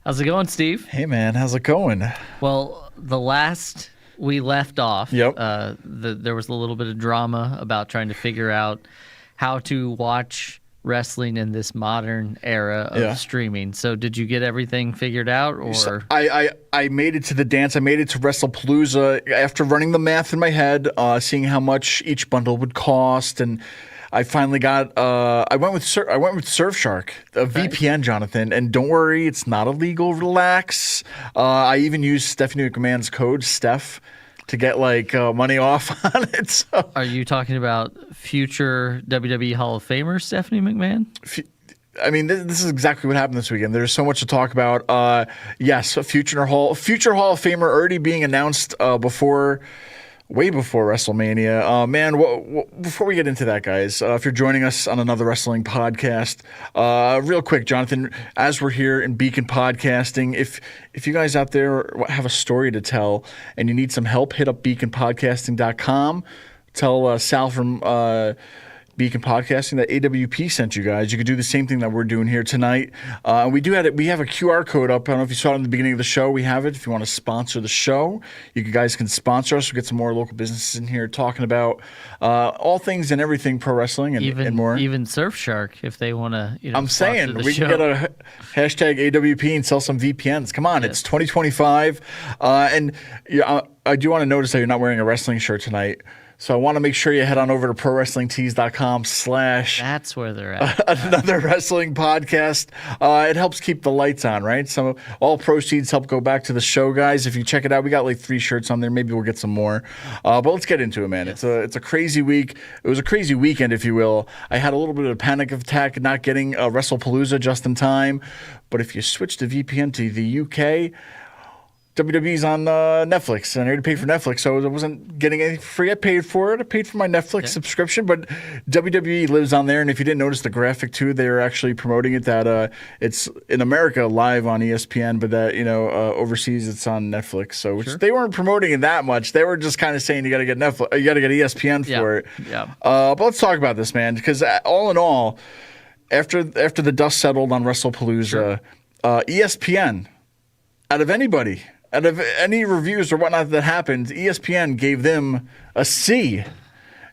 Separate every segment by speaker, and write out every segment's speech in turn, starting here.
Speaker 1: How's it going, Steve?
Speaker 2: Hey, man. How's it going?
Speaker 1: Well, the last we left off,
Speaker 2: Yep.
Speaker 1: There was a little bit of drama about trying to figure out how to watch wrestling in this modern era of streaming. So did you get everything figured out? Or
Speaker 2: So I made it to the dance. I made it to Wrestlepalooza after running the math in my head, seeing how much each bundle would cost, and I finally got. I went with Surfshark, a VPN, Jonathan. And don't worry, it's not illegal. Relax. I even used Stephanie McMahon's code, Steph, to get money off on it. So.
Speaker 1: Are you talking about future WWE Hall of Famer Stephanie McMahon?
Speaker 2: I mean, this is exactly what happened this weekend. There's so much to talk about. Yes, a future Hall of Famer already being announced way before WrestleMania. Man, before we get into that, guys, if you're joining us on another wrestling podcast, real quick, Jonathan, as we're here in Beacon Podcasting, if you guys out there have a story to tell and you need some help, hit up beaconpodcasting.com. Tell Sal from Beacon Podcasting that AWP sent you guys. You could do the same thing that we're doing here tonight. We have a QR code up. I don't know if you saw it in the beginning of the show. We have it. If you want to sponsor the show, you guys can sponsor us. We'll get some more local businesses in here talking about all things and everything pro wrestling and more.
Speaker 1: Even Surfshark, if they want to.
Speaker 2: I'm saying we can get a hashtag AWP and sell some VPNs. Come on, It's 2025, and I do want to notice that you're not wearing a wrestling shirt tonight. So I want to make sure you head on over to prowrestlingtees.com/
Speaker 1: That's where they're at.
Speaker 2: Another wrestling podcast. It helps keep the lights on, right? So all proceeds help go back to the show, guys. If you check it out, we got 3 shirts on there. Maybe we'll get some more. But let's get into it, man. Yes. It's a crazy week. It was a crazy weekend, if you will. I had a little bit of a panic attack not getting Wrestlepalooza just in time. But if you switch the VPN to the UK, WWE's on Netflix, and I already paid for Netflix, so I wasn't getting anything free. I paid for it. I paid for my Netflix subscription, but WWE lives on there, and if you didn't notice the graphic, too, they're actually promoting it that it's in America live on ESPN, but that, overseas it's on Netflix, so they weren't promoting it that much. They were just kind of saying you got to get Netflix, you got to get ESPN for it.
Speaker 1: Yeah.
Speaker 2: But let's talk about this, man, because all in all, after the dust settled on Wrestlepalooza, ESPN, out of any reviews or whatnot that happened, ESPN gave them a C.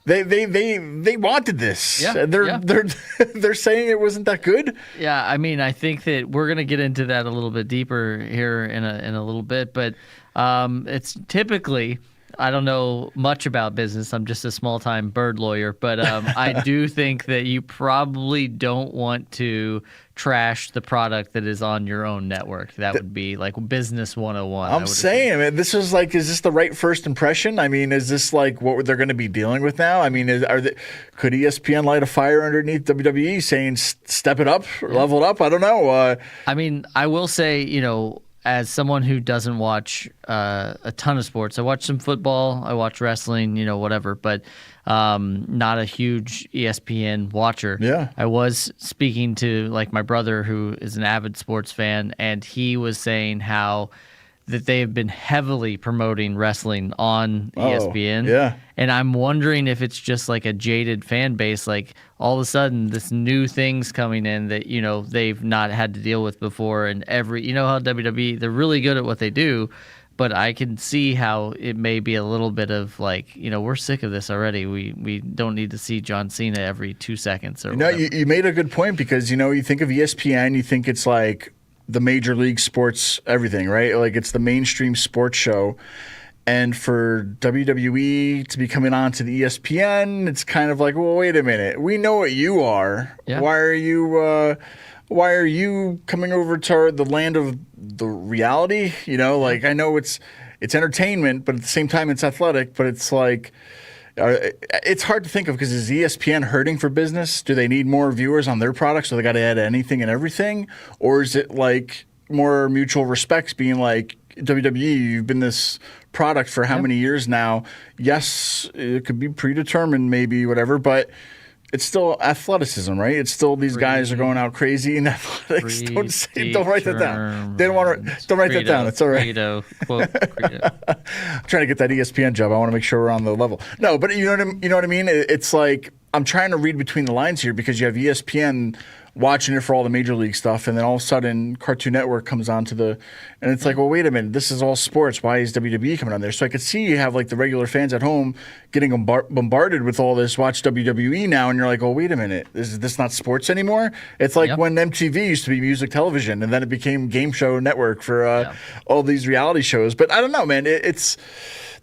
Speaker 2: They wanted this.
Speaker 1: Yeah,
Speaker 2: they're saying it wasn't that good.
Speaker 1: Yeah, I mean, I think that we're going to get into that a little bit deeper here in a little bit, but it's typically, I don't know much about business. I'm just a small-time bird lawyer, but I do think that you probably don't want to trash the product that is on your own network. That would be like business 101.
Speaker 2: I'm saying, this is is this the right first impression? I mean, is this what they're going to be dealing with now? I mean, could ESPN light a fire underneath WWE saying step it up, level it up? I don't know.
Speaker 1: I mean, I will say, as someone who doesn't watch a ton of sports, I watch some football, I watch wrestling, whatever, but not a huge ESPN watcher.
Speaker 2: Yeah.
Speaker 1: I was speaking to my brother who is an avid sports fan, and he was saying how that they have been heavily promoting wrestling on ESPN.
Speaker 2: Yeah.
Speaker 1: And I'm wondering if it's just a jaded fan base, all of a sudden this new thing's coming in that, they've not had to deal with before. And how WWE, they're really good at what they do, but I can see how it may be a little bit of we're sick of this already. We don't need to see John Cena every 2 seconds or whatever.
Speaker 2: You made a good point because, you think of ESPN, you think it's the major league sports, everything, right? It's the mainstream sports show. And for WWE to be coming on to the ESPN, it's kind of well, wait a minute. We know what you are.
Speaker 1: Yeah.
Speaker 2: Why are you coming over to the land of the reality? I know it's entertainment, but at the same time it's athletic, but it's it's hard to think of because is ESPN hurting for business? Do they need more viewers on their product, so they got to add anything and everything? Or is it more mutual respects being WWE, you've been this product for how many years now? Yes, it could be predetermined, maybe, whatever, but it's still athleticism, right? It's still these guys are going out crazy in athletics. Don't write that down. They don't want to. Don't write that down. It's all right.
Speaker 1: Quote,
Speaker 2: I'm trying to get that ESPN job. I want to make sure we're on the level. No, but you know what I mean. It's I'm trying to read between the lines here because you have ESPN watching it for all the major league stuff, and then all of a sudden Cartoon Network comes onto and it's like, well, wait a minute, this is all sports. Why is WWE coming on there? So I could see you have like the regular fans at home getting bombarded with all this. Watch WWE now, and you're like, oh, wait a minute, is this not sports anymore? It's like when MTV used to be music television, and then it became Game Show Network for all these reality shows. But I don't know, man. It's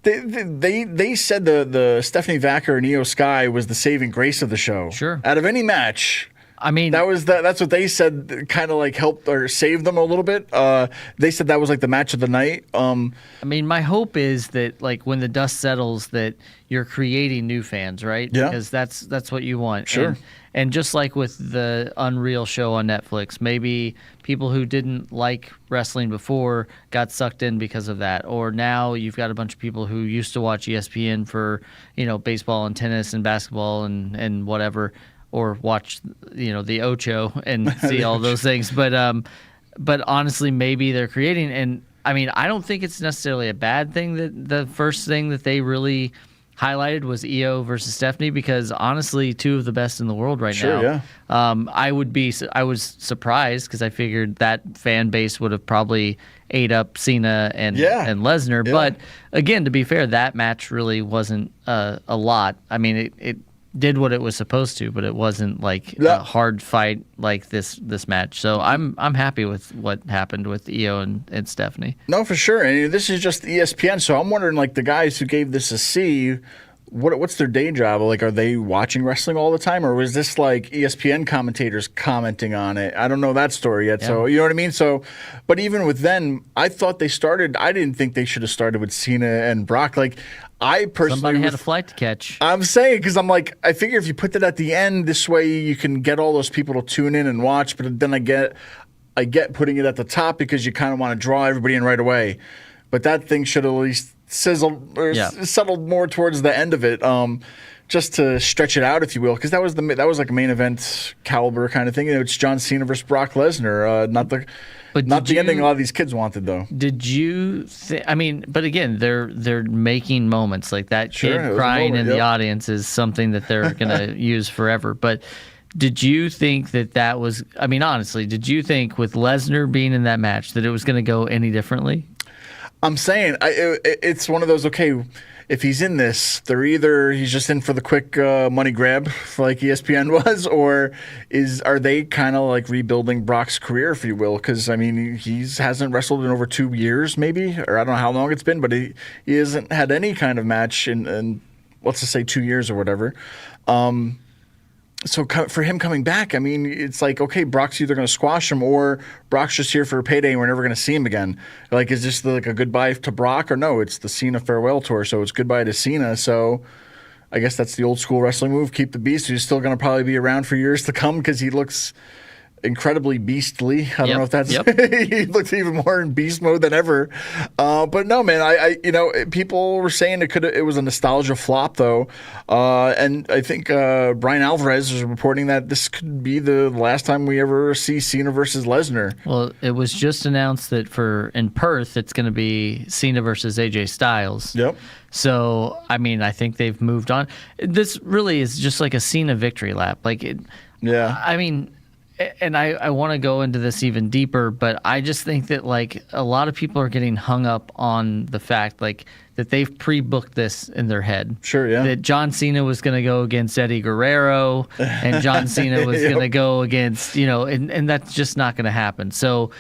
Speaker 2: They said the Stephanie Vaquer and Iyo Sky was the saving grace of the show.
Speaker 1: Sure.
Speaker 2: Out of any match.
Speaker 1: I mean,
Speaker 2: that's what they said, kind of like helped or saved them a little bit. They said that was like the match of the night.
Speaker 1: I mean, my hope is that like when the dust settles, that you're creating new fans, right?
Speaker 2: Yeah.
Speaker 1: Because that's what you want.
Speaker 2: Sure.
Speaker 1: And just like with the Unreal show on Netflix, maybe people who didn't like wrestling before got sucked in because of that. Or now you've got a bunch of people who used to watch ESPN for, baseball and tennis and basketball and whatever, or watch, the Ocho and see all those things. But honestly, maybe they're creating, and I mean, I don't think it's necessarily a bad thing that the first thing that they really highlighted was Iyo versus Stephanie, because honestly, two of the best in the world right now.
Speaker 2: Yeah.
Speaker 1: I was surprised because I figured that fan base would have probably ate up Cena and Lesnar.
Speaker 2: Yeah.
Speaker 1: But again, to be fair, that match really wasn't a lot. I mean, it did what it was supposed to, but it wasn't like a hard fight like this match. So I'm happy with what happened with Iyo and Stephanie.
Speaker 2: No, for sure. And this is just ESPN, so I'm wondering, like, the guys who gave this a C, what's their day job? Like, are they watching wrestling all the time, or was this like ESPN commentators commenting on it? I don't know that story yet. Yeah. So you know what I mean. So, but even with them, I thought they started. I didn't think they should have started with Cena and Brock. Like, I personally,
Speaker 1: somebody had a flight to catch.
Speaker 2: I'm saying, because I'm like, I figure if you put that at the end, this way you can get all those people to tune in and watch. But then I get putting it at the top because you kind of want to draw everybody in right away. But that thing should at least sizzle or settled more towards the end of it, just to stretch it out, if you will, because that was like a main event caliber kind of thing. It's John Cena versus Brock Lesnar, not the ending a lot of these kids wanted, though.
Speaker 1: Did you? I mean, but again, they're making moments like that. Kid crying in the audience is something that they're gonna use forever. But did you think that was? I mean, honestly, did you think with Lesnar being in that match that it was going to go any differently?
Speaker 2: I'm saying it's one of those. Okay, if he's in this, they're either he's just in for the quick money grab, like ESPN was, or are they kind of like rebuilding Brock's career, if you will? Because I mean, he hasn't wrestled in over 2 years, maybe, or I don't know how long it's been, but he hasn't had any kind of match in let's just say 2 years or whatever. So for him coming back, I mean, it's like, okay, Brock's either going to squash him or Brock's just here for a payday and we're never going to see him again. Like, is this like a goodbye to Brock, or no? It's the Cena farewell tour, so it's goodbye to Cena. So I guess that's the old school wrestling move. Keep the beast. He's still going to probably be around for years to come because he looks incredibly beastly. I don't know if that's he looks even more in beast mode than ever. But no, man, I people were saying it was a nostalgia flop though, and I think Brian Alvarez is reporting that this could be the last time we ever see Cena versus Lesnar.
Speaker 1: Well, it was just announced that in Perth it's going to be Cena versus AJ Styles.
Speaker 2: Yep.
Speaker 1: So I mean, I think they've moved on. This really is just like a Cena victory lap. Like it. Yeah. I mean. And I want to go into this even deeper, but I just think that like a lot of people are getting hung up on the fact like that they've pre-booked this in their head.
Speaker 2: Sure, yeah.
Speaker 1: That John Cena was going to go against Eddie Guerrero, and John Cena was going to go against, and that's just not going to happen. So,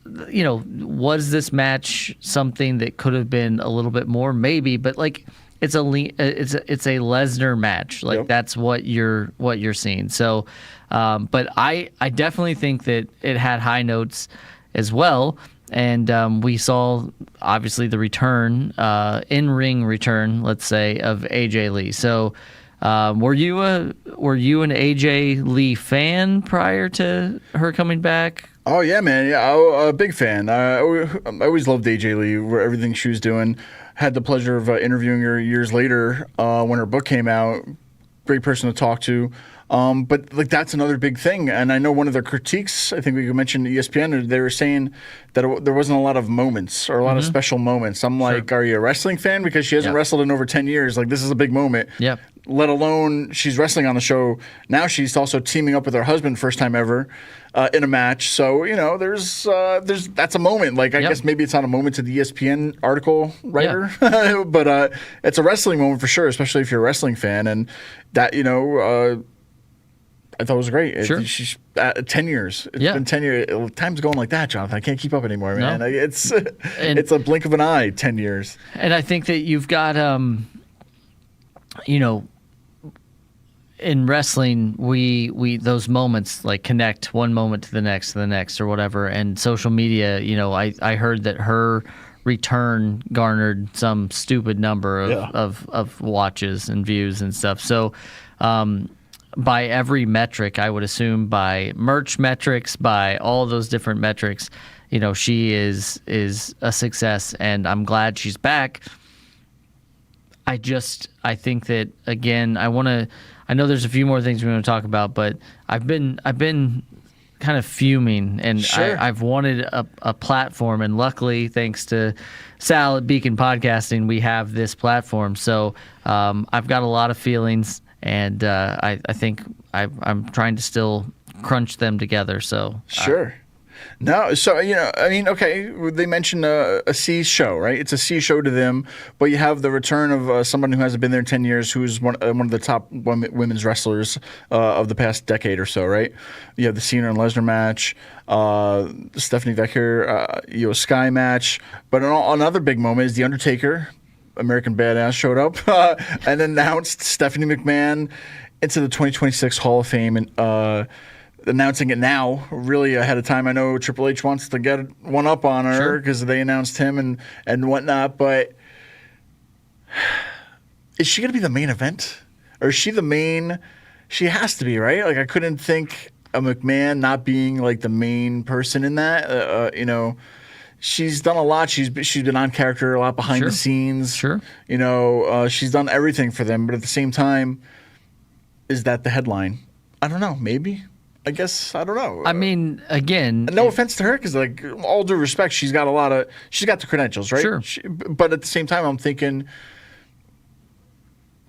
Speaker 1: was this match something that could have been a little bit more? Maybe, but like it's a Lesnar match. Like that's what you're seeing. So. But I definitely think that it had high notes as well. And we saw, obviously, the return, in-ring return, let's say, of AJ Lee. So were you an AJ Lee fan prior to her coming back?
Speaker 2: Oh, yeah, man. Yeah, I'm a big fan. I always loved AJ Lee, everything she was doing. Had the pleasure of interviewing her years later when her book came out. Great person to talk to. But like that's another big thing, and I know one of their critiques, I think we mentioned ESPN, they were saying that there wasn't a lot of moments or a lot of special moments. I'm like, are you a wrestling fan? Because she hasn't wrestled in over 10 years. Like, this is a big moment.
Speaker 1: Yep.
Speaker 2: let alone she's wrestling on the show. Now she's also teaming up with her husband, first time ever, in a match. So, there's that's a moment. Like, I guess maybe it's not a moment to the ESPN article writer, but it's a wrestling moment for sure, especially if you're a wrestling fan. And that, I thought it was great.
Speaker 1: Sure.
Speaker 2: She's 10 years. It's been 10 years. Time's going like that, Jonathan. I can't keep up anymore, man. No. It's a blink of an eye, 10 years.
Speaker 1: And I think that you've got, in wrestling, we those moments like connect one moment to the next or whatever. And social media, I heard that her return garnered some stupid number of watches and views and stuff. So, by every metric, I would assume by merch metrics, by all those different metrics, she is a success, and I'm glad she's back. I think that, again, I know there's a few more things we want to talk about, but I've been kind of fuming, and
Speaker 2: sure.
Speaker 1: I've wanted a platform, and luckily, thanks to Sal at Beacon Podcasting, we have this platform. So I've got a lot of feelings. And I think I'm trying to still crunch them together. So
Speaker 2: sure. No, so okay. They mentioned a C show, right? It's a C show to them, but you have the return of someone who hasn't been there 10 years, who's one of the top women's wrestlers of the past decade or so, right? You have the Cena and Lesnar match, Stephanie Vaquer, Iyo Sky match, but another big moment is the Undertaker. American Badass showed up and announced Stephanie McMahon into the 2026 Hall of Fame, and announcing it now, really ahead of time. I know Triple H wants to get one up on her because they announced him and whatnot, but is she going to be the main event? Or is she the main? She has to be, right? Like, I couldn't think of McMahon not being like the main person in that, She's done a lot. She's been on character a lot behind the scenes.
Speaker 1: Sure.
Speaker 2: She's done everything for them. But at the same time, is that the headline? I don't know. Maybe. I guess. I don't know.
Speaker 1: I mean, again.
Speaker 2: No offense to her, because, like, all due respect, she's got the credentials, right?
Speaker 1: Sure.
Speaker 2: But at the same time, I'm thinking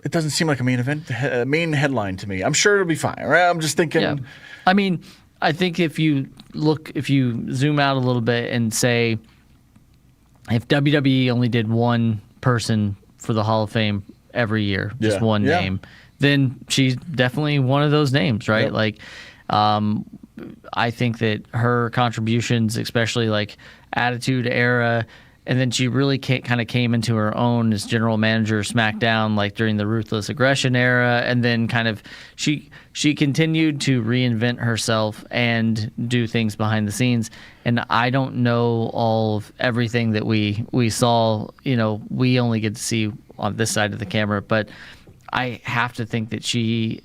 Speaker 2: it doesn't seem like a main headline to me. I'm sure it'll be fine, right? I'm just thinking.
Speaker 1: Yeah. I mean, I think if you zoom out a little bit and say, if WWE only did one person for the Hall of Fame every year, just one name, then she's definitely one of those names, right? Yep. Like, I think that her contributions, especially like Attitude Era, and then she really kind of came into her own as general manager of SmackDown, like during the Ruthless Aggression era, and then kind of she continued to reinvent herself and do things behind the scenes. And I don't know all of everything that we saw. We only get to see on this side of the camera, but I have to think that she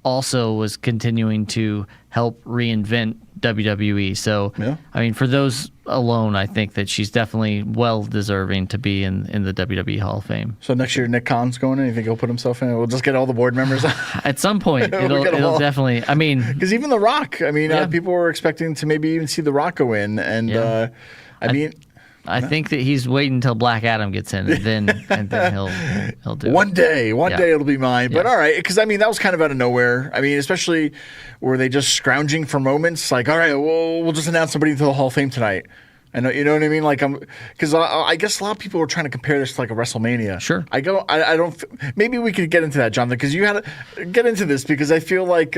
Speaker 1: also was continuing to help reinvent WWE. So, I mean, for those alone, I think that she's definitely well deserving to be in the WWE Hall of Fame.
Speaker 2: So next year, Nick Khan's going in. You think he'll put himself in? We'll just get all the board members.
Speaker 1: At some point, it'll definitely. I mean,
Speaker 2: because even The Rock. I mean, people were expecting to maybe even see The Rock go in, and
Speaker 1: I think that he's waiting until Black Adam gets in, and then he'll do
Speaker 2: one
Speaker 1: it.
Speaker 2: day it'll be mine. But all right, because I mean that was kind of out of nowhere. I mean, especially were they just scrounging for moments? Like, all right, we'll just announce somebody to the Hall of Fame tonight. I know, you know what I mean? Like, because I guess a lot of people were trying to compare this to like a WrestleMania.
Speaker 1: Sure.
Speaker 2: I don't. Maybe we could get into that, Jonathan, because you had to get into this because I feel like.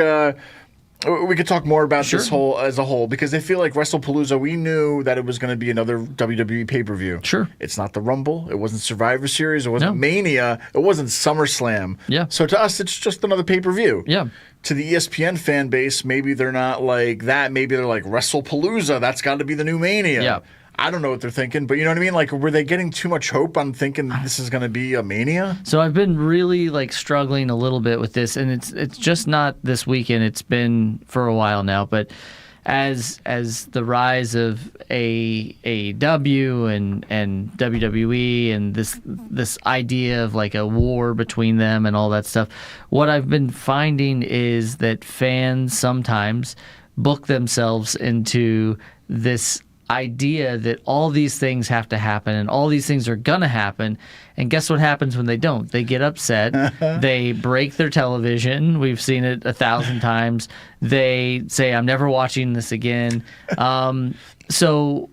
Speaker 2: We could talk more about this as a whole, because I feel like Wrestlepalooza, we knew that it was going to be another WWE pay-per-view.
Speaker 1: Sure.
Speaker 2: It's not the Rumble. It wasn't Survivor Series. It wasn't Mania. It wasn't SummerSlam.
Speaker 1: Yeah.
Speaker 2: So to us, it's just another pay-per-view.
Speaker 1: Yeah.
Speaker 2: To the ESPN fan base, maybe they're not like that. Maybe they're like Wrestlepalooza. That's got to be the new Mania.
Speaker 1: Yeah.
Speaker 2: I don't know what they're thinking, but you know what I mean? Like, were they getting too much hope on thinking this is going to be a Mania?
Speaker 1: So I've been really like struggling a little bit with this, and it's just not this weekend. It's been for a while now. But as the rise of AEW and WWE and this idea of like a war between them and all that stuff, what I've been finding is that fans sometimes book themselves into this idea that all these things have to happen and all these things are going to happen. And guess what happens when they don't? They get upset. They break their television. We've seen it 1,000 times. They say, I'm never watching this again. So,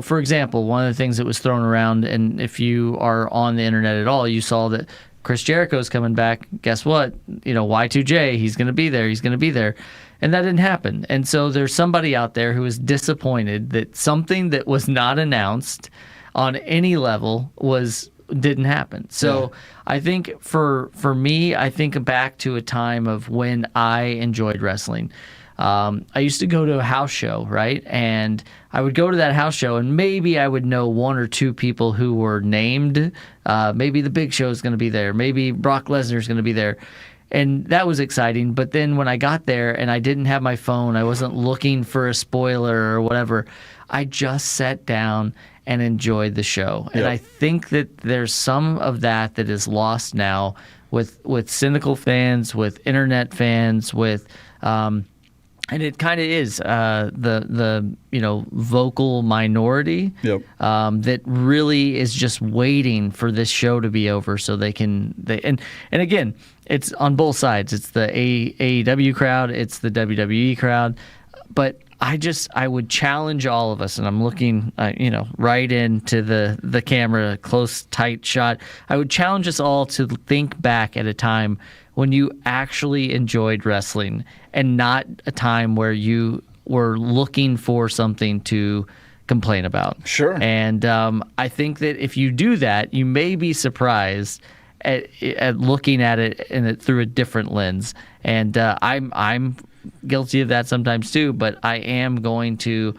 Speaker 1: for example, one of the things that was thrown around, and if you are on the internet at all, you saw that Chris Jericho's coming back. Guess what? Y2J, he's going to be there. He's going to be there. And that didn't happen. And so there's somebody out there who is disappointed that something that was not announced on any level didn't happen. So I think for me, I think back to a time of when I enjoyed wrestling. I used to go to a house show, right? And I would go to that house show, and maybe I would know one or two people who were named. Maybe the Big Show is going to be there. Maybe Brock Lesnar is going to be there. And that was exciting. But then when I got there and I didn't have my phone, I wasn't looking for a spoiler or whatever, I just sat down and enjoyed the show. Yep. And I think that there's some of that is lost now with cynical fans, with internet fans, with and it kind of is the vocal minority that really is just waiting for this show to be over so they and again, it's on both sides. It's the AEW crowd, it's the WWE crowd, but I would challenge all of us, and I'm looking right into the camera, close, tight shot. I would challenge us all to think back at a time when you actually enjoyed wrestling and not a time where you were looking for something to complain about.
Speaker 2: Sure.
Speaker 1: And I think that if you do that, you may be surprised at looking at it through a different lens. And I'm guilty of that sometimes too, but I am going to,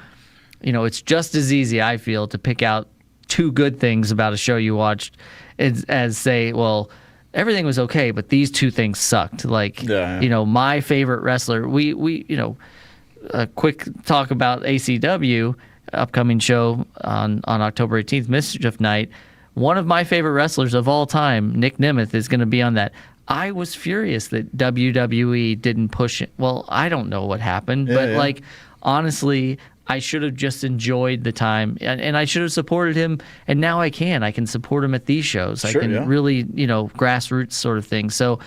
Speaker 1: it's just as easy, I feel, to pick out two good things about a show you watched as say, well, everything was okay, but these two things sucked. My favorite wrestler, we a quick talk about ACW, upcoming show on October 18th, Mischief Night. One of my favorite wrestlers of all time, Nick Nemeth, is going to be on that. I was furious that WWE didn't push it. Well, I don't know what happened, but honestly, I should have just enjoyed the time, and I should have supported him. And now I can support him at these shows.
Speaker 2: Sure,
Speaker 1: I can really, grassroots sort of thing. So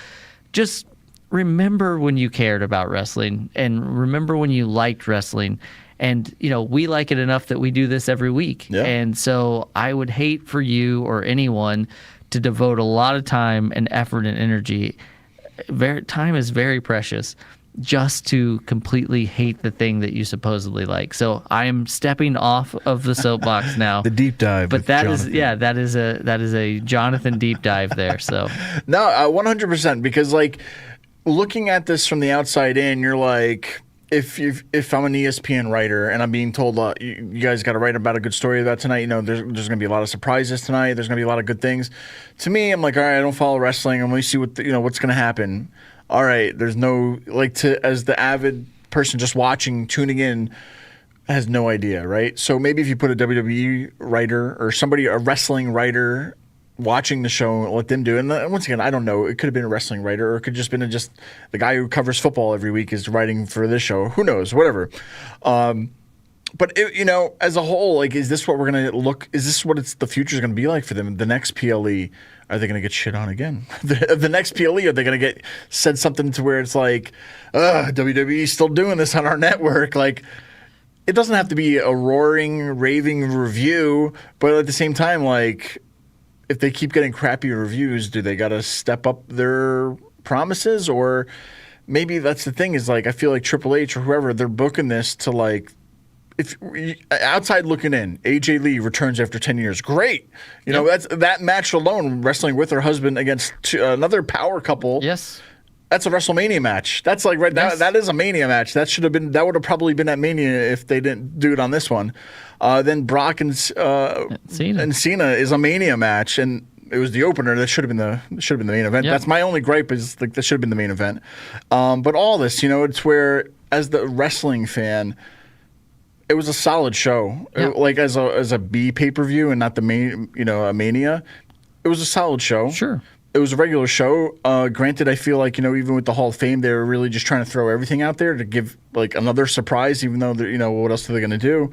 Speaker 1: just remember when you cared about wrestling, and remember when you liked wrestling. And, we like it enough that we do this every week.
Speaker 2: Yeah.
Speaker 1: And so I would hate for you or anyone to devote a lot of time and effort and energy. Time is very precious, just to completely hate the thing that you supposedly like. So I am stepping off of the soapbox now.
Speaker 2: The deep dive.
Speaker 1: But that is a Jonathan deep dive there. So
Speaker 2: no, 100%, because looking at this from the outside in, you're like, if I'm an ESPN writer and I'm being told you guys got to write about a good story about tonight, there's going to be a lot of surprises tonight. There's going to be a lot of good things. To me, I'm like, all right, I don't follow wrestling. I'm going to see what's going to happen. All right, there's no as the avid person just watching, tuning in, has no idea, right? So maybe if you put a WWE writer or a wrestling writer watching the show, let them do it. And once again, I don't know. It could have been a wrestling writer, or it could just been just the guy who covers football every week is writing for this show. Who knows? Whatever. But as a whole, is this what we're gonna look? Is this what the future is gonna be like for them? The next PLE, are they gonna get shit on again? The next PLE, are they gonna get said something to where it's like, WWE's still doing this on our network? It doesn't have to be a roaring, raving review, but at the same time, if they keep getting crappy reviews, do they got to step up their promises? Or maybe that's the thing is, I feel like Triple H or whoever, they're booking this to, if outside looking in, AJ Lee returns after 10 years. Great. That's that match alone, wrestling with her husband against another power couple.
Speaker 1: Yes.
Speaker 2: That's a WrestleMania match. That's that is a Mania match. That would have probably been at Mania if they didn't do it on this one. Then Brock and Cena is a Mania match, and it was the opener. That should have been the main event. Yep. That's my only gripe is that should have been the main event. But all this, it's where as the wrestling fan, it was a solid show. Yep. As a B pay-per-view and not the main, a Mania. It was a solid show.
Speaker 1: Sure.
Speaker 2: It was a regular show. Granted, I feel like, even with the Hall of Fame, they were really just trying to throw everything out there to give another surprise, even though, what else are they going to do?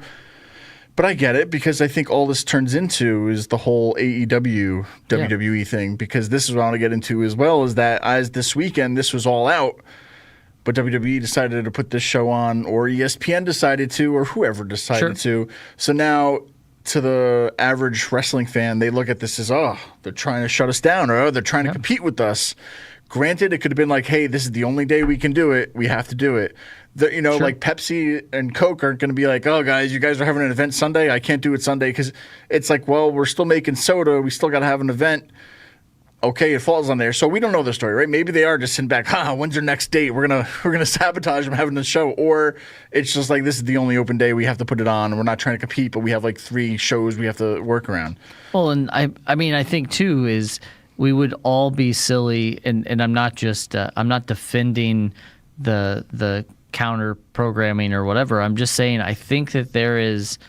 Speaker 2: But I get it, because I think all this turns into is the whole AEW WWE thing, because this is what I want to get into as well, is that as this weekend, this was all out, but WWE decided to put this show on, or ESPN decided to, or whoever decided to. So now, to the average wrestling fan, they look at this as, oh, they're trying to shut us down, or they're trying to compete with us. Granted, it could have been like, hey, this is the only day we can do it. We have to do it. Like Pepsi and Coke aren't going to be like, oh, guys, you guys are having an event Sunday. I can't do it Sunday, because it's like, well, we're still making soda. We still got to have an event. Okay, it falls on there. So we don't know the story, right? Maybe they are just sitting back, when's your next date? We're gonna sabotage them having the show. Or it's just like, this is the only open day. We have to put it on. We're not trying to compete, but we have like 3 shows we have to work around.
Speaker 1: Well, and I mean, I think, too, is we would all be silly, and I'm not just I'm not defending the counter programming or whatever. I'm just saying I think that there is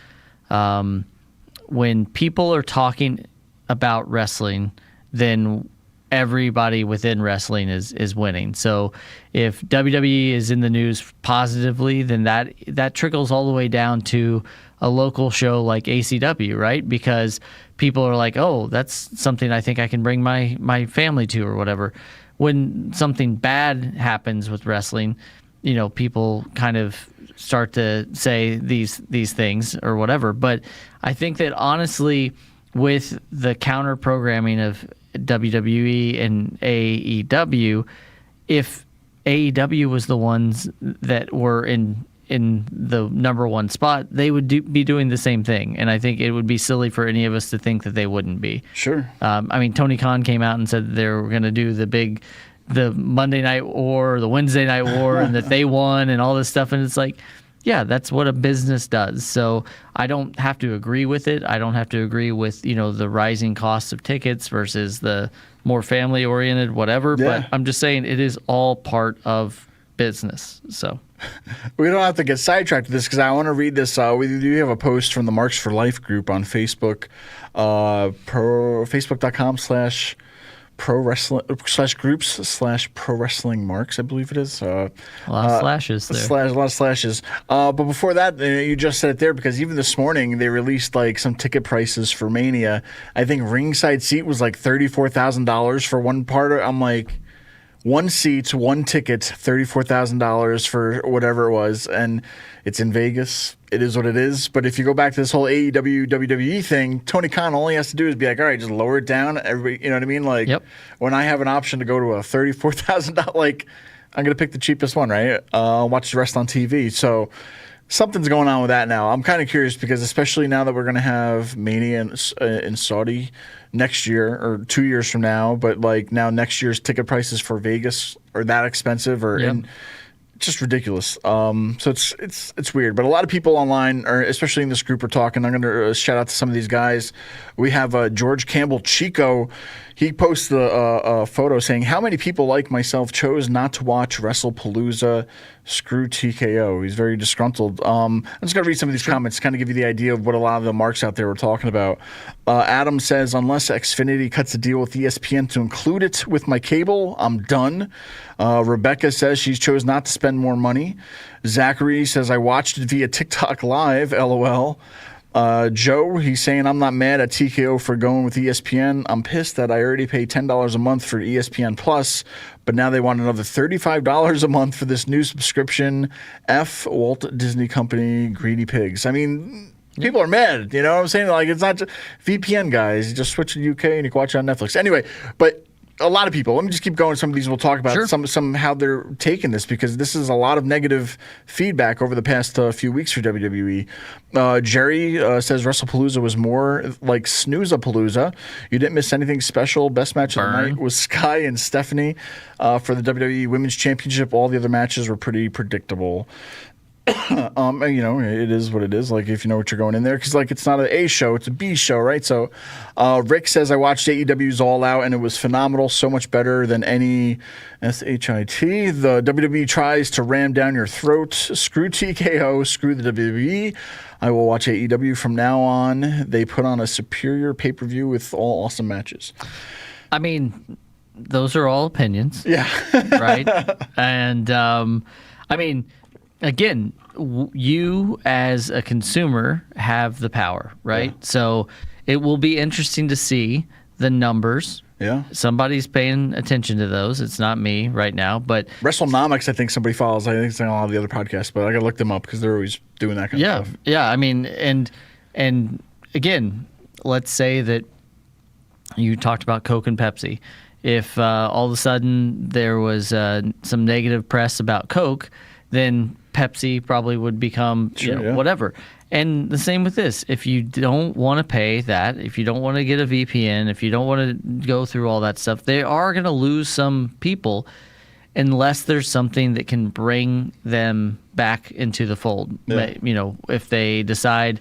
Speaker 1: when people are talking about wrestling, then everybody within wrestling is winning. So if WWE is in the news positively, then that trickles all the way down to a local show like ACW, right? Because people are like, oh, that's something I think I can bring my family to, or whatever. When something bad happens with wrestling, people kind of start to say these things or whatever. But I think that honestly, with the counter programming of WWE and AEW, if AEW was the ones that were in the number one spot, they would be doing the same thing. And I think it would be silly for any of us to think that they wouldn't be.
Speaker 2: Sure.
Speaker 1: I mean, Tony Khan came out and said they were going to do the Monday Night War, the Wednesday Night War, and that they won and all this stuff. And it's like, yeah, that's what a business does. So I don't have to agree with it. I don't have to agree with, the rising costs of tickets versus the more family-oriented whatever.
Speaker 2: Yeah.
Speaker 1: But I'm just saying it is all part of business. So
Speaker 2: we don't have to get sidetracked with this, because I want to read this. We do have a post from the Marks for Life group on Facebook, facebook.com/pro wrestling /groups/pro wrestling marks, I believe it is.
Speaker 1: A lot of slashes there.
Speaker 2: A lot of slashes. But before that, you just said it there, because even this morning they released like some ticket prices for Mania. I think ringside seat was like $34,000 for one part. I'm like, one seat, one ticket, $34,000 for whatever it was, and it's in Vegas. It is what it is. But if you go back to this whole AEW WWE thing, Tony Khan, all he has to do is be like, all right, just lower it down. Everybody, you know what I mean? Like, when I have an option to go to a $34,000, like, I'm going to pick the cheapest one, right? Watch the rest on TV. So something's going on with that now. I'm kind of curious, because especially now that we're going to have Mania in Saudi next year, or 2 years from now, but like now next year's ticket prices for Vegas are that expensive, or and just ridiculous. So it's weird. But a lot of people online, or especially in this group, are talking. I'm going to shout out to some of these guys. We have George Campbell Chico. He posted a photo saying, how many people like myself chose not to watch Wrestlepalooza? Screw TKO. He's very disgruntled. I'm just going to read some of these comments to kind of give you the idea of what a lot of the marks out there were talking about. Adam says, unless Xfinity cuts a deal with ESPN to include it with my cable, I'm done. Rebecca says she chose not to spend more money. Zachary says, I watched it via TikTok Live, LOL. Joe, he's saying, I'm not mad at TKO for going with ESPN. I'm pissed that I already pay $10 a month for ESPN Plus, but now they want another $35 a month for this new subscription. F Walt Disney Company, greedy pigs. I mean, people are mad, you know what I'm saying? Like, it's not just VPN, guys. You just switch to the UK and you can watch it on Netflix. Anyway, but a lot of people, let me just keep going. Some of these we'll talk about some how they're taking this, because this is a lot of negative feedback over the past few weeks for WWE. Jerry says Wrestlepalooza was more like Snoozapalooza. You didn't miss anything special. Best match of the night was Sky and Stephanie for the WWE Women's Championship. All the other matches were pretty predictable. It is what it is. Like, if you know what you're going in there, because like it's not an A show, it's a B show, right? So, Rick says I watched AEW's All Out and it was phenomenal, so much better than any SHIT. The WWE tries to ram down your throat. Screw TKO, screw the WWE. I will watch AEW from now on. They put on a superior pay-per-view with all awesome matches.
Speaker 1: I mean, those are all opinions.
Speaker 2: Yeah.
Speaker 1: Right? And I mean, again, you as a consumer have the power, right?
Speaker 2: Yeah.
Speaker 1: So it will be interesting to see the numbers.
Speaker 2: Yeah.
Speaker 1: Somebody's paying attention to those. It's not me right now, but
Speaker 2: WrestleNomics, I think somebody follows. I think it's on a lot of the other podcasts, but I got to look them up because they're always doing that kind of stuff.
Speaker 1: Yeah. I mean, and again, let's say that you talked about Coke and Pepsi. If all of a sudden there was some negative press about Coke, then Pepsi probably would become whatever. And the same with this. If you don't want to pay that, if you don't want to get a VPN, if you don't want to go through all that stuff, they are going to lose some people unless there's something that can bring them back into the fold. Yeah. If they decide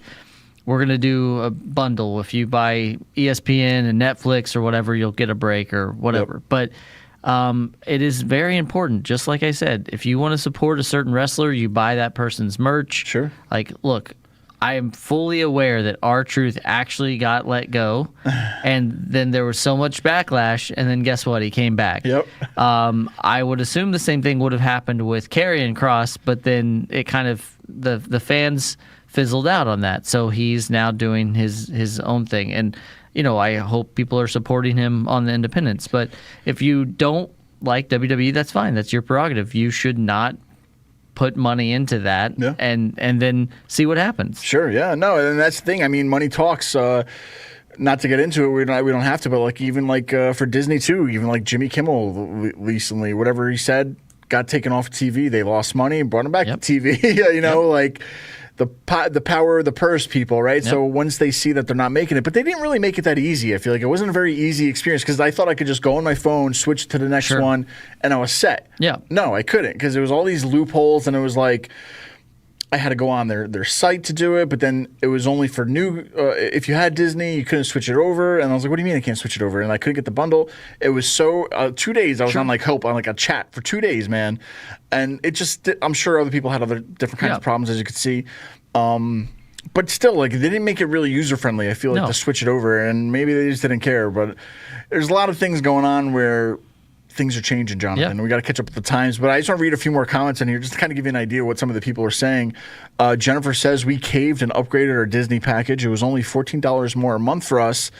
Speaker 1: we're going to do a bundle. If you buy ESPN and Netflix or whatever, you'll get a break or whatever. Yep. But it is very important. Just like I said, if you want to support a certain wrestler, you buy that person's merch.
Speaker 2: Sure.
Speaker 1: Like, look, I am fully aware that R-Truth actually got let go, and then there was so much backlash, and then guess what? He came back.
Speaker 2: Yep.
Speaker 1: I would assume the same thing would have happened with Karrion Kross, but then it kind of the fans fizzled out on that. So he's now doing his own thing, and I hope people are supporting him on the independents. But if you don't like WWE, that's fine. That's your prerogative. You should not put money into that and then see what happens.
Speaker 2: Sure, yeah. No, and that's the thing. I mean, money talks. Not to get into it, we don't have to, but for Disney too, even like Jimmy Kimmel recently, whatever he said got taken off TV. They lost money, brought him back to TV. Like the power of the purse, people, right? Yep. So once they see that they're not making it, but they didn't really make it that easy. I feel like it wasn't a very easy experience because I thought I could just go on my phone, switch to the next one, and I was set.
Speaker 1: Yeah.
Speaker 2: No, I couldn't because there was all these loopholes, and it was like I had to go on their site to do it, but then it was only for new. If you had Disney, you couldn't switch it over, and I was like, "What do you mean I can't switch it over?" And I couldn't get the bundle. It was so 2 days. I was on Hope on a chat for 2 days, man, and it just. I'm sure other people had other different kinds of problems, as you could see. But still, they didn't make it really user friendly. I feel like to switch it over, and maybe they just didn't care. But there's a lot of things going on where things are changing, Jonathan. And we got to catch up with the times. But I just want to read a few more comments in here just to kind of give you an idea of what some of the people are saying. Jennifer says, we caved and upgraded our Disney package. It was only $14 more a month for us,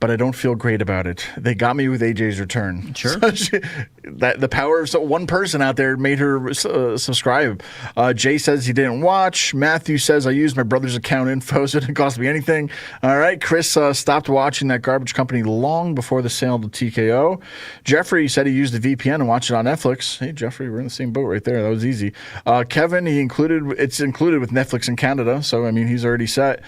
Speaker 2: but I don't feel great about it. They got me with AJ's return.
Speaker 1: Sure.
Speaker 2: So the power of one person out there made her subscribe. Jay says he didn't watch. Matthew says I used my brother's account info, so it didn't cost me anything. All right. Chris stopped watching that garbage company long before the sale to TKO. Jeffrey said he used the VPN and watched it on Netflix. Hey, Jeffrey, we're in the same boat right there. That was easy. Kevin, it's included with Netflix in Canada, so I mean he's already set.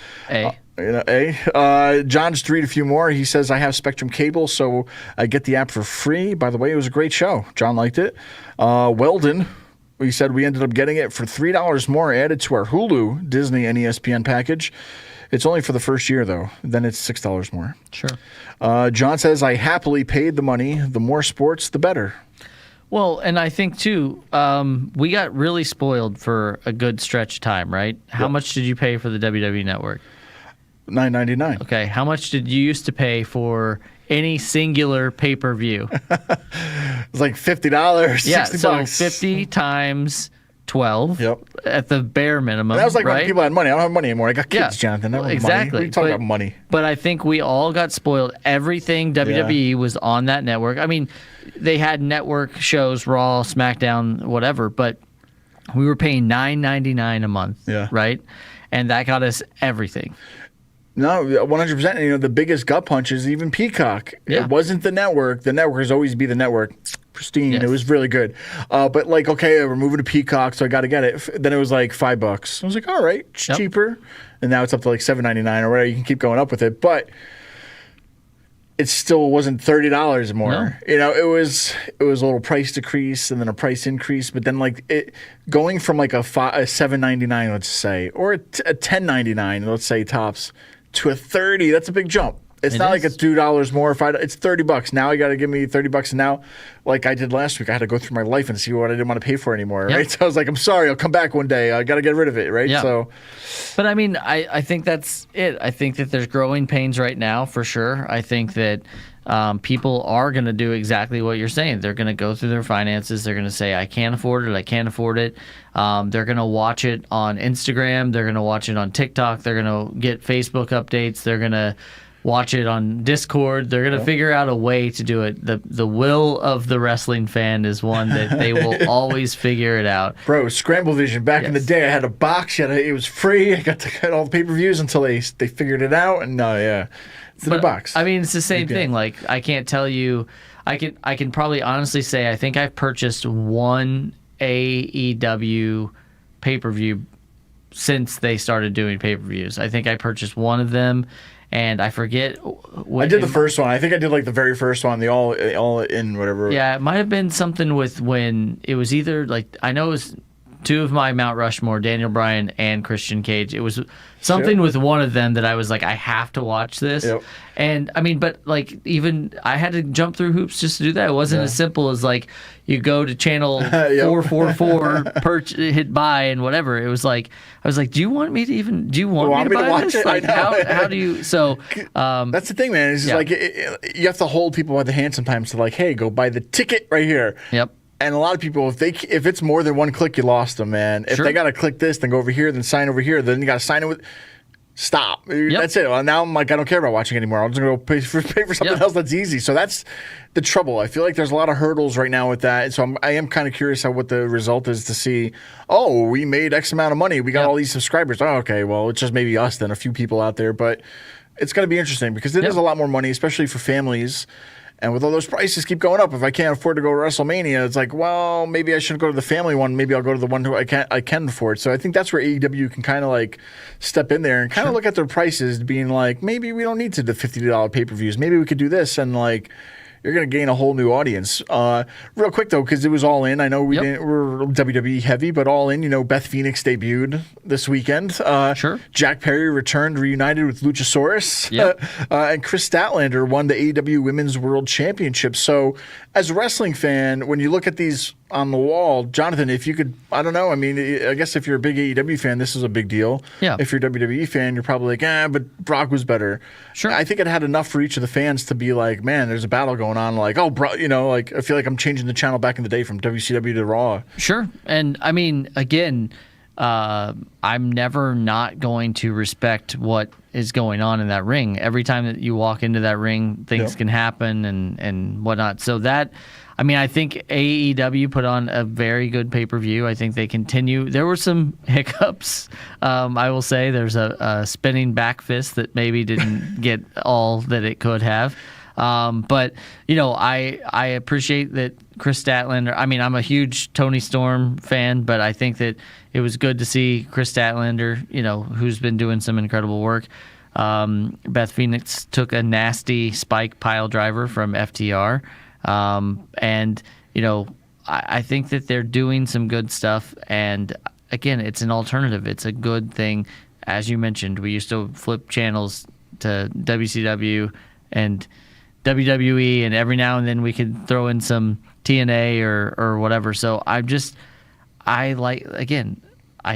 Speaker 2: John just to read a few more. He says, I have Spectrum Cable, so I get the app for free. By the way, it was a great show. John liked it. Weldon, he said we ended up getting it for $3 more added to our Hulu, Disney, and ESPN package. It's only for the first year, though. Then it's $6 more.
Speaker 1: Sure.
Speaker 2: John says, I happily paid the money. The more sports, the better.
Speaker 1: Well, and I think, too, we got really spoiled for a good stretch of time, right? How much did you pay for the WWE Network?
Speaker 2: $9.99.
Speaker 1: Okay. How much did you used to pay for any singular pay-per-view?
Speaker 2: It's like $50, $60.
Speaker 1: So 50 times 12 at the bare minimum.
Speaker 2: And that was like
Speaker 1: right?
Speaker 2: when people had money. I don't have money anymore. I got kids, Jonathan. I don't have money. What are you talking about money?
Speaker 1: But I think we all got spoiled. Everything WWE was on that network. I mean, they had network shows, Raw, SmackDown, whatever, but we were paying $9.99 a month, right? And that got us everything.
Speaker 2: No, 100%. The biggest gut punch is even Peacock.
Speaker 1: Yeah.
Speaker 2: It wasn't the network. The network has always be the network. Pristine. Yes. It was really good. But we're moving to Peacock, so I got to get it. Then it was like $5. I was like, all right, it's cheaper. And now it's up to like $7.99 or whatever. You can keep going up with it. But it still wasn't $30 more. No. It was a little price decrease and then a price increase. But then going from like a $7.99, let's say, or a $10.99, let's say tops, to a $30, that's a big jump. It's not like a $2 more. It's $30. Now you got to give me $30. And now, like I did last week, I had to go through my life and see what I didn't want to pay for anymore. Right? So I was like, I'm sorry, I'll come back one day. I got to get rid of it. Right?
Speaker 1: Yeah.
Speaker 2: So,
Speaker 1: but I mean, I think that's it. I think that there's growing pains right now for sure. I think that people are going to do exactly what you're saying. They're going to go through their finances. They're going to say, I can't afford it. I can't afford it. They're going to watch it on Instagram. They're going to watch it on TikTok. They're going to get Facebook updates. They're going to watch it on Discord. They're going to figure out a way to do it. The will of the wrestling fan is one that they will always figure it out.
Speaker 2: Bro, Scramble Vision. Back in the day, I had a box. It was free. I got to get all the pay-per-views until they figured it out. And it's in a box.
Speaker 1: I mean, it's the same thing. Like, I can't tell you. I can probably honestly say I think I've purchased one AEW pay-per-view since they started doing pay-per-views. I think I purchased one of them. And I forget.
Speaker 2: I did the first one. I think I did like the very first one, the all in whatever.
Speaker 1: Yeah, it might have been something with when it was either like, I know it was two of my Mount Rushmore, Daniel Bryan and Christian Cage. It was something with one of them that I was like, I have to watch this.
Speaker 2: Yep.
Speaker 1: And I mean, but like, even I had to jump through hoops just to do that. It wasn't as simple as like you go to channel 444, hit buy and whatever. It was like, I was like, do you want me to buy this?
Speaker 2: It?
Speaker 1: Like, how do you? So
Speaker 2: that's the thing, man. It's just like you have to hold people by the hand sometimes to like, hey, go buy the ticket right here.
Speaker 1: Yep.
Speaker 2: And a lot of people, if it's more than one click, you lost them, man. If they got to click this, then go over here, then sign over here, then you got to sign it with. Stop. Yep. That's it. Well, now I'm like, I don't care about watching anymore. I'm just going to go pay for something else that's easy. So that's the trouble. I feel like there's a lot of hurdles right now with that. So I am kind of curious what the result is to see, oh, we made X amount of money. We got all these subscribers. Oh, okay, well, it's just maybe us then, a few people out there. But it's going to be interesting because it is a lot more money, especially for families. And with all those prices keep going up, if I can't afford to go to WrestleMania, it's like, well, maybe I shouldn't go to the family one. Maybe I'll go to the one who I can afford. So I think that's where AEW can kind of like step in there and kind of look at their prices, being like, maybe we don't need to do $50 pay-per-views. Maybe we could do this, and like, you're going to gain a whole new audience. Real quick, though, because it was All In. I know we're WWE heavy, but All In, Beth Phoenix debuted this weekend.
Speaker 1: Sure.
Speaker 2: Jack Perry returned, reunited with Luchasaurus.
Speaker 1: Yep.
Speaker 2: And Chris Statlander won the AEW Women's World Championship. So, as a wrestling fan, when you look at these on the wall, Jonathan, if you could, I don't know. I mean, I guess if you're a big AEW fan, this is a big deal.
Speaker 1: Yeah.
Speaker 2: If you're a WWE fan, you're probably like, but Brock was better.
Speaker 1: Sure.
Speaker 2: I think it had enough for each of the fans to be like, man, there's a battle going on. Like, oh, bro, like I feel like I'm changing the channel back in the day from WCW to Raw.
Speaker 1: Sure. And I mean, again, I'm never not going to respect what is going on in that ring. Every time that you walk into that ring, things can happen and whatnot. So that, I mean, I think AEW put on a very good pay-per-view. I think they continue. There were some hiccups. I will say there's a spinning back fist that maybe didn't get all that it could have. But, I appreciate that Chris Statlander. I mean, I'm a huge Tony Storm fan, but I think that it was good to see Chris Statlander, who's been doing some incredible work. Beth Phoenix took a nasty spike pile driver from FTR. And, I think that they're doing some good stuff. And again, it's an alternative. It's a good thing. As you mentioned, we used to flip channels to WCW and WWE, and every now and then we could throw in some TNA or whatever. So I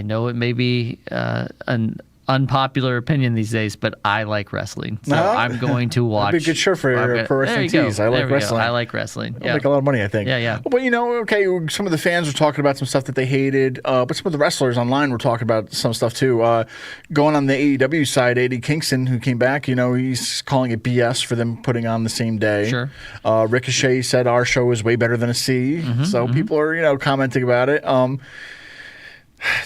Speaker 1: know it may be an unpopular opinion these days, but I like wrestling. So I'm going to watch.
Speaker 2: That'd be a good show for Pro Wrestling Tees. I like wrestling.
Speaker 1: I like wrestling.
Speaker 2: I'll make a lot of money, I think.
Speaker 1: Yeah.
Speaker 2: But, okay, some of the fans were talking about some stuff that they hated, but some of the wrestlers online were talking about some stuff too. Going on the AEW side, Eddie Kingston, who came back, he's calling it BS for them putting on the same day.
Speaker 1: Sure.
Speaker 2: Ricochet said our show is way better than a C. So people are, commenting about it.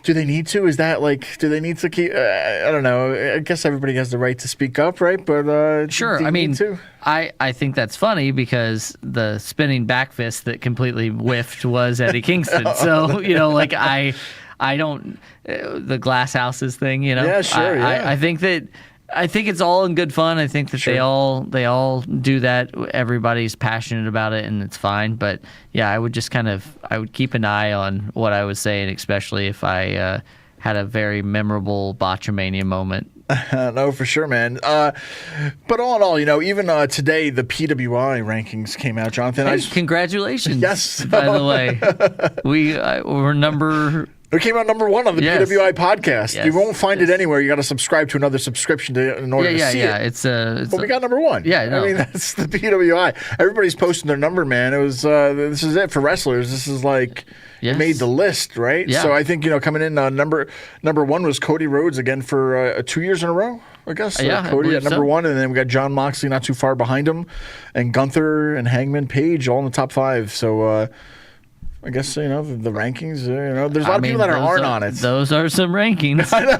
Speaker 2: Do they need to? Is that like, do they need to keep? I don't know. I guess everybody has the right to speak up, right? But
Speaker 1: sure. I mean, I think that's funny because the spinning back fist that completely whiffed was Eddie Kingston. So, I don't, the glass houses thing,
Speaker 2: Yeah, sure.
Speaker 1: I think it's all in good fun. I think that they all do that. Everybody's passionate about it, and it's fine. But yeah, I would just I would keep an eye on what I was saying, especially if I had a very memorable Botchamania moment.
Speaker 2: No, for sure, man. But all in all, even today, the PWI rankings came out, Jonathan.
Speaker 1: Hey, congratulations.
Speaker 2: Yes.
Speaker 1: By the way, we're number
Speaker 2: It came out number 1 on the
Speaker 1: Yes.
Speaker 2: PWI podcast.
Speaker 1: Yes.
Speaker 2: You won't find it anywhere. You got to subscribe to another subscription in order to see it.
Speaker 1: It's
Speaker 2: But we got number 1.
Speaker 1: Yeah, no.
Speaker 2: I mean, that's the PWI. Everybody's posting their number, man. It was this is it for wrestlers. This is like
Speaker 1: Yes.
Speaker 2: it made the list, right?
Speaker 1: Yeah.
Speaker 2: So I think coming in number 1 was Cody Rhodes again for 2 years in a row. I guess
Speaker 1: Yeah, I
Speaker 2: Cody
Speaker 1: believe
Speaker 2: at number
Speaker 1: so.
Speaker 2: 1, and then we got John Moxley not too far behind him, and Gunther and Hangman Page all in the top 5. So. I guess the rankings. There's a lot of people that aren't on it.
Speaker 1: Those are some rankings.
Speaker 2: I know.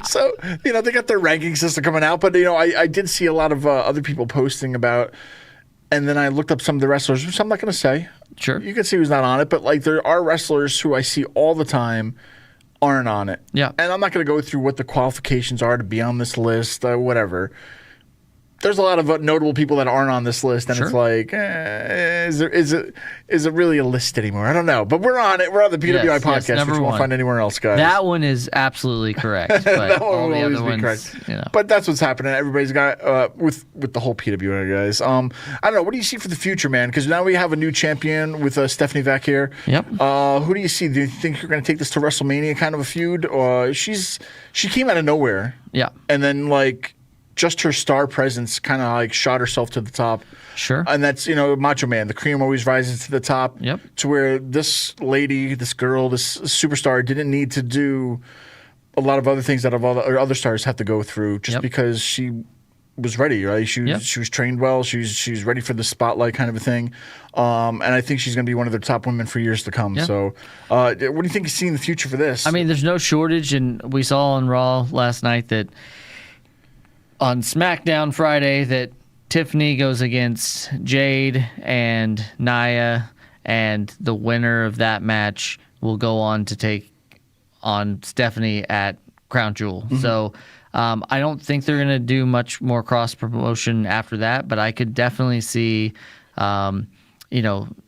Speaker 2: So they got their ranking system coming out, but I did see a lot of other people posting about, and then I looked up some of the wrestlers, which I'm not going to say.
Speaker 1: Sure.
Speaker 2: You can see who's not on it, but like there are wrestlers who I see all the time aren't on it.
Speaker 1: Yeah.
Speaker 2: And I'm not going to go through what the qualifications are to be on this list, whatever. There's a lot of notable people that aren't on this list, and
Speaker 1: Sure.
Speaker 2: it's like, is it really a list anymore? I don't know, but we're on it. We're on the PWI
Speaker 1: Yes,
Speaker 2: podcast,
Speaker 1: number
Speaker 2: which you won't
Speaker 1: one.
Speaker 2: find anywhere else, guys.
Speaker 1: That one is absolutely correct. But
Speaker 2: That one
Speaker 1: all
Speaker 2: will
Speaker 1: the
Speaker 2: always
Speaker 1: other
Speaker 2: be
Speaker 1: ones,
Speaker 2: correct. But that's what's happening. Everybody's got with the whole PWI guys. I don't know. What do you see for the future, man? Because now we have a new champion with Stephanie Vaquer.
Speaker 1: Yep.
Speaker 2: Who do you see? Do you think you're going to take this to WrestleMania, kind of a feud? She came out of nowhere.
Speaker 1: Yeah.
Speaker 2: And then just her star presence kind of shot herself to the top.
Speaker 1: Sure.
Speaker 2: And that's, Macho Man. The cream always rises to the top.
Speaker 1: Yep.
Speaker 2: To where this lady, this girl, this superstar didn't need to do a lot of other things that other stars have to go through just
Speaker 1: Yep.
Speaker 2: because she was ready, right? She was trained well. She's ready for the spotlight kind of a thing. And I think she's going to be one of the top women for years to come.
Speaker 1: Yeah.
Speaker 2: So what do you think you see in the future for this?
Speaker 1: I mean, there's no shortage, and we saw on Raw last night that on SmackDown Friday that Tiffany goes against Jade and Nia, and the winner of that match will go on to take on Stephanie at Crown Jewel.
Speaker 2: Mm-hmm.
Speaker 1: So I don't think they're going to do much more cross promotion after that, but I could definitely see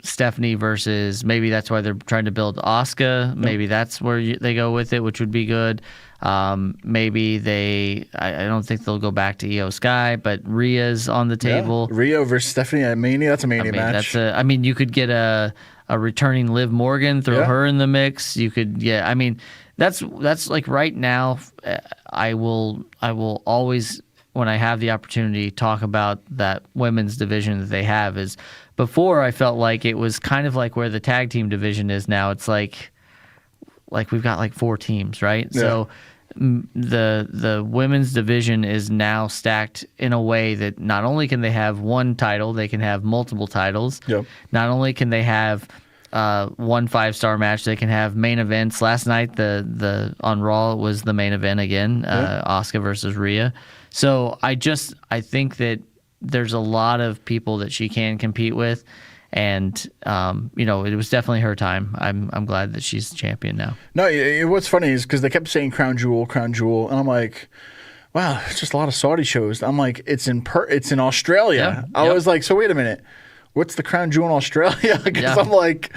Speaker 1: Stephanie versus, maybe that's why they're trying to build Asuka. Maybe that's where they go with it, which would be good. Maybe I don't think they'll go back to Iyo Sky, but Rhea's on the table.
Speaker 2: Yeah. Rhea versus Stephanie at Mania. That's a Mania match.
Speaker 1: You could get a returning Liv Morgan, throw her in the mix. You could that's like right now. I will always, when I have the opportunity, talk about that women's division that they have. Is before I felt like it was kind of like where the tag team division is now. It's like we've got 4 teams, right?
Speaker 2: Yeah.
Speaker 1: So the women's division is now stacked in a way that not only can they have one title, they can have multiple titles.
Speaker 2: Yep.
Speaker 1: Not only can they have one 5-star match, they can have main events. Last night, the on Raw was the main event again, Asuka versus Rhea. So I think that there's a lot of people that she can compete with. And it was definitely her time. I'm glad that she's champion now.
Speaker 2: No, what's funny is because they kept saying Crown Jewel, and I'm like, wow, it's just a lot of Saudi shows. I'm like, it's in Australia.
Speaker 1: Yeah,
Speaker 2: I was like, so wait a minute, what's the Crown Jewel in Australia? Because I'm like,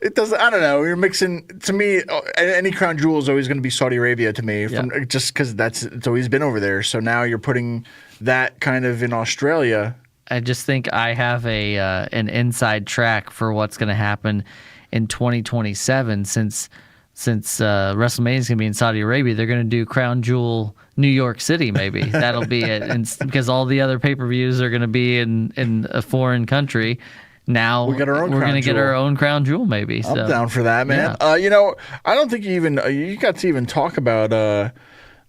Speaker 2: it doesn't. I don't know. You're mixing. To me, any Crown Jewel is always going to be Saudi Arabia to me, just because it's always been over there. So now you're putting that kind of in Australia.
Speaker 1: I just think I have an inside track for what's going to happen in 2027 since WrestleMania is going to be in Saudi Arabia. They're going to do Crown Jewel New York City, maybe. That'll be it. And because all the other pay-per-views are going to be in a foreign country. Now we're going to get our own Crown Jewel, maybe.
Speaker 2: I'm down for that, man.
Speaker 1: Yeah.
Speaker 2: I don't think you got to even talk about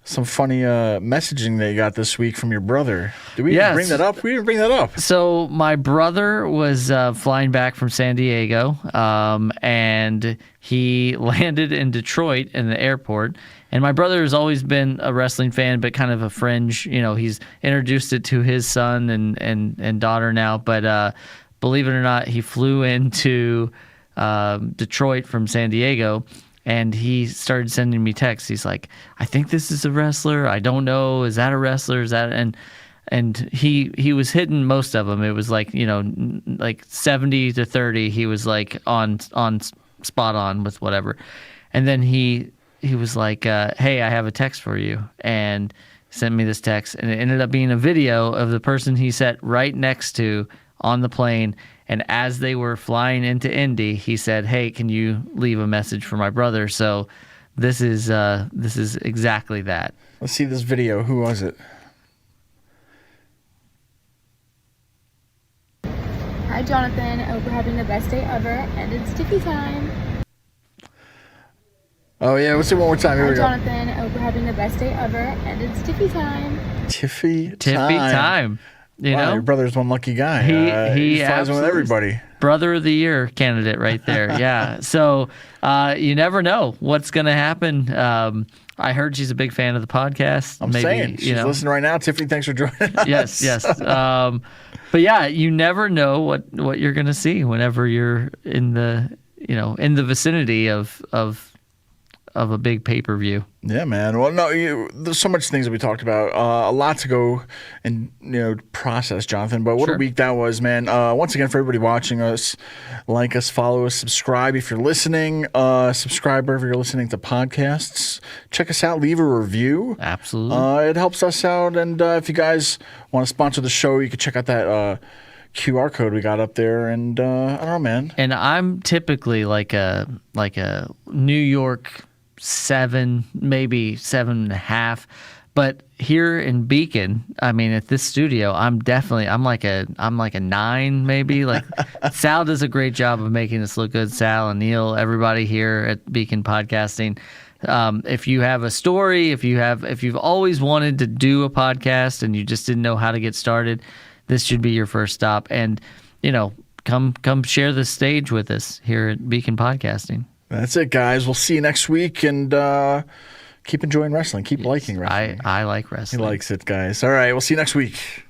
Speaker 2: some funny messaging that you got this week from your brother. Did we even bring that up? We didn't bring that up.
Speaker 1: So my brother was flying back from San Diego, and he landed in Detroit in the airport. And my brother has always been a wrestling fan, but kind of a fringe. He's introduced it to his son and daughter now. But believe it or not, he flew into Detroit from San Diego. And he started sending me texts. He's like, I think this is a wrestler. I don't know. Is that a wrestler? Is that and he was hitting most of them. It was like 70-30. He was like on spot on with whatever. And then he was like, hey, I have a text for you, and sent me this text, and it ended up being a video of the person he sat right next to on the plane. And as they were flying into Indy, he said, "Hey, can you leave a message for my brother?" So this is exactly that.
Speaker 2: Let's see this video. Who was it?
Speaker 3: Hi, Jonathan. I hope you're having the best day ever, and it's Tiffy time.
Speaker 2: Oh, yeah. Let's see it one more time. Here
Speaker 3: Hi,
Speaker 2: we go.
Speaker 3: Jonathan. I hope you're having the best day ever, and it's Tiffy time.
Speaker 2: Tiffy
Speaker 1: time. You
Speaker 2: wow,
Speaker 1: know,
Speaker 2: your brother's one lucky guy.
Speaker 1: He
Speaker 2: flies with everybody.
Speaker 1: Brother of the Year candidate right there. Yeah. So you never know what's going to happen. I heard she's a big fan of the podcast.
Speaker 2: I'm saying she's listening right now. Tiffany, thanks for joining us.
Speaker 1: Yes. But yeah, you never know what you're going to see whenever you're in the vicinity of a big pay-per-view.
Speaker 2: Yeah, man. Well, no, there's so much things that we talked about. A lot to go and process, Jonathan. But what a week that was, man. Once again, for everybody watching us, like us, follow us, subscribe if you're listening. Subscribe wherever you're listening to podcasts. Check us out. Leave a review.
Speaker 1: Absolutely.
Speaker 2: It helps us out. And if you guys want to sponsor the show, you can check out that QR code we got up there. And I don't know, man.
Speaker 1: And I'm typically like a New York 7, maybe 7.5, but here in Beacon, I mean, at this studio, I'm like a 9, maybe. Like Sal does a great job of making us look good. Sal and Neil, everybody here at Beacon Podcasting. If you have a story, if you've always wanted to do a podcast and you just didn't know how to get started, this should be your first stop. And come share the stage with us here at Beacon Podcasting.
Speaker 2: That's it, guys. We'll see you next week, and keep enjoying wrestling. Keep liking wrestling.
Speaker 1: I like wrestling.
Speaker 2: He likes it, guys. All right, we'll see you next week.